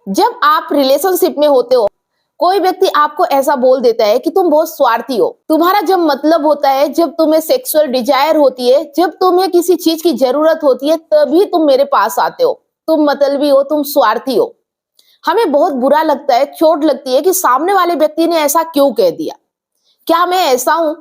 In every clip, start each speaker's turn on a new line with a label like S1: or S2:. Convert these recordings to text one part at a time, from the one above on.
S1: जब आप रिलेशनशिप में होते हो, कोई व्यक्ति आपको ऐसा बोल देता है कि तुम बहुत स्वार्थी हो। तुम्हारा जब मतलब होता है, जब तुम्हें सेक्सुअल डिजायर होती है, जब तुम्हें किसी चीज की जरूरत होती है, तभी तुम मेरे पास आते हो। तुम मतलबी हो, तुम स्वार्थी हो। हमें बहुत बुरा लगता है, चोट लगती है कि सामने वाले व्यक्ति ने ऐसा क्यों कह दिया। क्या मैं ऐसा हूं?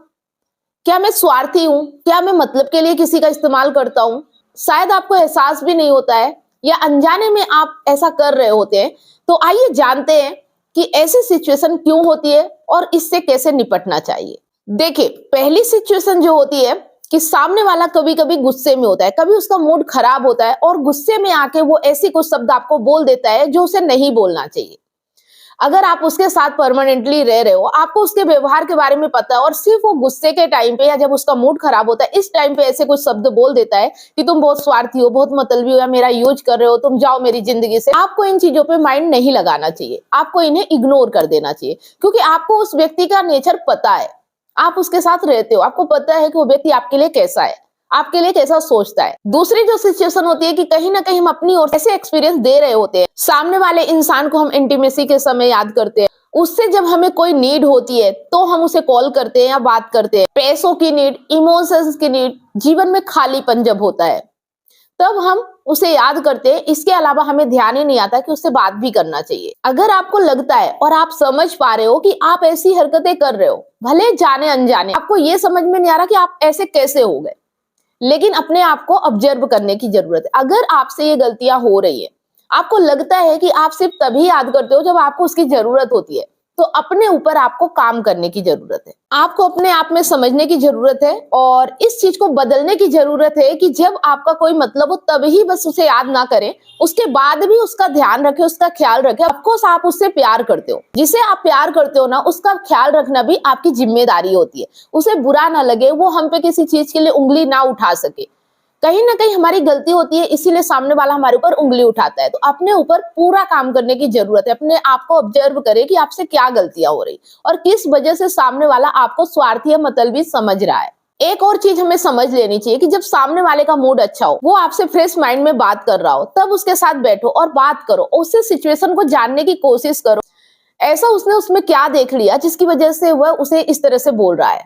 S1: क्या मैं स्वार्थी हूं? क्या मैं मतलब के लिए किसी का इस्तेमाल करता हूं? शायद आपको एहसास भी नहीं होता है या अनजाने में आप ऐसा कर रहे होते हैं। तो आइए जानते हैं कि ऐसी सिचुएशन क्यों होती है और इससे कैसे निपटना चाहिए। देखिए, पहली सिचुएशन जो होती है कि सामने वाला कभी कभी गुस्से में होता है, कभी उसका मूड खराब होता है और गुस्से में आके वो ऐसी कुछ शब्द आपको बोल देता है जो उसे नहीं बोलना चाहिए। अगर आप उसके साथ परमानेंटली रह रहे हो, आपको उसके व्यवहार के बारे में पता है और सिर्फ वो गुस्से के टाइम पे या जब उसका मूड खराब होता है, इस टाइम पे ऐसे कुछ शब्द बोल देता है कि तुम बहुत स्वार्थी हो, बहुत मतलबी हो या मेरा यूज कर रहे हो, तुम जाओ मेरी जिंदगी से। आपको इन चीजों पे माइंड नहीं लगाना चाहिए, आपको इन्हें इग्नोर कर देना चाहिए, क्योंकि आपको उस व्यक्ति का नेचर पता है। आप उसके साथ रहते हो, आपको पता है कि वो व्यक्ति आपके लिए कैसा है, आपके लिए कैसा सोचता है। दूसरी जो सिचुएशन होती है कि कहीं ना कहीं हम अपनी ओर ऐसे एक्सपीरियंस दे रहे होते हैं, सामने वाले इंसान को हम इंटीमेसी के समय याद करते हैं, उससे जब हमें कोई नीड होती है तो हम उसे कॉल करते हैं या बात करते हैं। पैसों की नीड, इमोशंस की नीड, जीवन में खालीपन जब होता है तब हम उसे याद करते हैं। इसके अलावा हमें ध्यान ही नहीं आता कि उससे बात भी करना चाहिए। अगर आपको लगता है और आप समझ पा रहे हो कि आप ऐसी हरकतें कर रहे हो, भले जाने अनजाने, आपको ये समझ में नहीं आ रहा कि आप ऐसे कैसे हो गए, लेकिन अपने आप को ऑब्जर्व करने की जरूरत है। अगर आपसे ये गलतियां हो रही है, आपको लगता है कि आप सिर्फ तभी याद करते हो जब आपको उसकी जरूरत होती है, तो अपने ऊपर आपको काम करने की जरूरत है। आपको अपने आप में समझने की जरूरत है और इस चीज को बदलने की जरूरत है कि जब आपका कोई मतलब हो तभी बस उसे याद ना करें, उसके बाद भी उसका ध्यान रखें, उसका ख्याल रखें। ऑफकोर्स आप उससे प्यार करते हो, जिसे आप प्यार करते हो ना, उसका ख्याल रखना भी आपकी जिम्मेदारी होती है। उसे बुरा ना लगे, वो हम पे किसी चीज के लिए उंगली ना उठा सके। कहीं ना कहीं हमारी गलती होती है, इसीलिए सामने वाला हमारे ऊपर उंगली उठाता है। तो अपने ऊपर पूरा काम करने की जरूरत है। अपने आप को ऑब्जर्व करें कि आपसे क्या गलतियां हो रही और किस वजह से सामने वाला आपको स्वार्थी या मतलबी समझ रहा है। एक और चीज हमें समझ लेनी चाहिए कि जब सामने वाले का मूड अच्छा हो, वो आपसे फ्रेश माइंड में बात कर रहा हो, तब उसके साथ बैठो और बात करो, उससे सिचुएशन को जानने की कोशिश करो। ऐसा उसने उसमें क्या देख लिया जिसकी वजह से वह उसे इस तरह से बोल रहा है।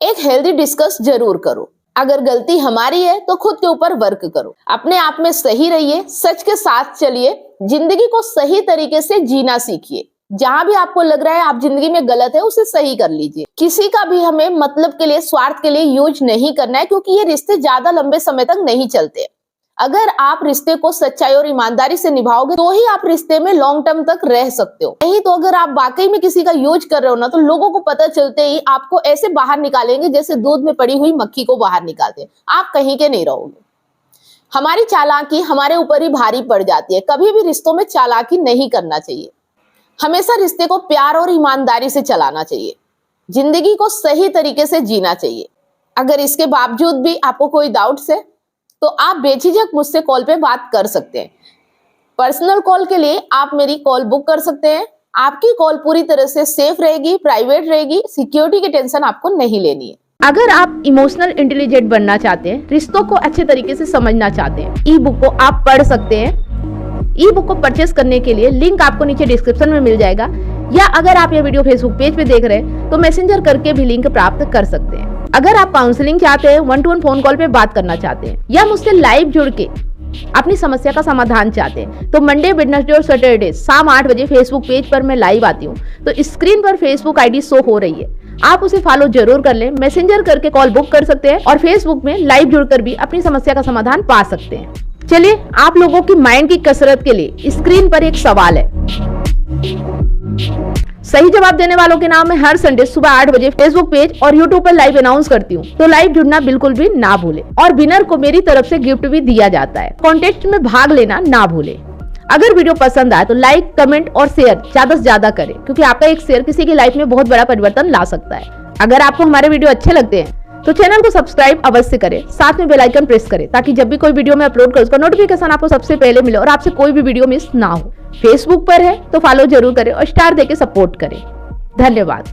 S1: एक हेल्दी डिस्कस जरूर करो। अगर गलती हमारी है तो खुद के ऊपर वर्क करो, अपने आप में सही रहिए, सच के साथ चलिए, जिंदगी को सही तरीके से जीना सीखिए। जहां भी आपको लग रहा है आप जिंदगी में गलत है, उसे सही कर लीजिए। किसी का भी हमें मतलब के लिए, स्वार्थ के लिए यूज नहीं करना है, क्योंकि ये रिश्ते ज्यादा लंबे समय तक नहीं चलते। अगर आप रिश्ते को सच्चाई और ईमानदारी से निभाओगे तो ही आप रिश्ते में लॉन्ग टर्म तक रह सकते हो। नहीं तो अगर आप वाकई में किसी का यूज कर रहे हो ना, तो लोगों को पता चलते ही आपको ऐसे बाहर निकालेंगे जैसे दूध में पड़ी हुई मक्खी को बाहर निकालते हैं। आप कहीं के नहीं रहोगे। हमारी चालाकी हमारे ऊपर ही भारी पड़ जाती है। कभी भी रिश्तों में चालाकी नहीं करना चाहिए। हमेशा रिश्ते को प्यार और ईमानदारी से चलाना चाहिए। जिंदगी को सही तरीके से जीना चाहिए। अगर इसके बावजूद भी आपको कोई डाउट्स है तो आप बेझिझक मुझसे कॉल पे बात कर सकते हैं। पर्सनल कॉल के लिए आप मेरी कॉल बुक कर सकते हैं। आपकी कॉल पूरी तरह से सेफ रहेगी, प्राइवेट रहेगी, सिक्योरिटी की टेंशन आपको नहीं लेनी है।
S2: अगर आप इमोशनल इंटेलिजेंट बनना चाहते हैं, रिश्तों को अच्छे तरीके से समझना चाहते हैं, ई बुक को आप पढ़ सकते हैं। ई बुक को परचेस करने के लिए लिंक आपको नीचे डिस्क्रिप्शन में मिल जाएगा, या अगर आप ये वीडियो फेसबुक पेज पे देख रहे हैं तो मैसेंजर करके भी लिंक प्राप्त कर सकते हैं। अगर आप काउंसलिंग चाहते हैं, 1-to-1 फोन कॉल पे बात करना चाहते हैं, या मुझसे लाइव जुड़ के अपनी समस्या का समाधान चाहते हैं, तो मंडे, वेडनेसडे और सैटरडे शाम 8 बजे फेसबुक पेज पर मैं लाइव आती हूँ। तो स्क्रीन पर फेसबुक आईडी शो हो रही है, आप उसे फॉलो जरूर कर लें। मैसेंजर करके कॉल बुक कर सकते हैं और फेसबुक में लाइव जुड़कर भी अपनी समस्या का समाधान पा सकते हैं। चलिए, आप लोगों की माइंड की कसरत के लिए स्क्रीन पर एक सवाल है। सही जवाब देने वालों के नाम मैं हर संडे सुबह 8 बजे फेसबुक पेज और यूट्यूब पर लाइव अनाउंस करती हूँ, तो लाइव जुड़ना बिल्कुल भी ना भूले। और विनर को मेरी तरफ से गिफ्ट भी दिया जाता है। कॉन्टेस्ट में भाग लेना ना भूले। अगर वीडियो पसंद आए तो लाइक, कमेंट और शेयर ज्यादा से ज्यादा करें, क्योंकि आपका एक शेयर किसी की लाइफ में बहुत बड़ा परिवर्तन ला सकता है। अगर आपको हमारे वीडियो अच्छे लगते हैं तो चैनल को सब्सक्राइब अवश्य करें, साथ में बेल आइकन प्रेस करें, ताकि जब भी कोई वीडियो मैं अपलोड करूं उसका नोटिफिकेशन आपको सबसे पहले मिले और आपसे कोई भी वीडियो मिस ना हो। फेसबुक पर है तो फॉलो जरूर करें और स्टार देके सपोर्ट करें। धन्यवाद।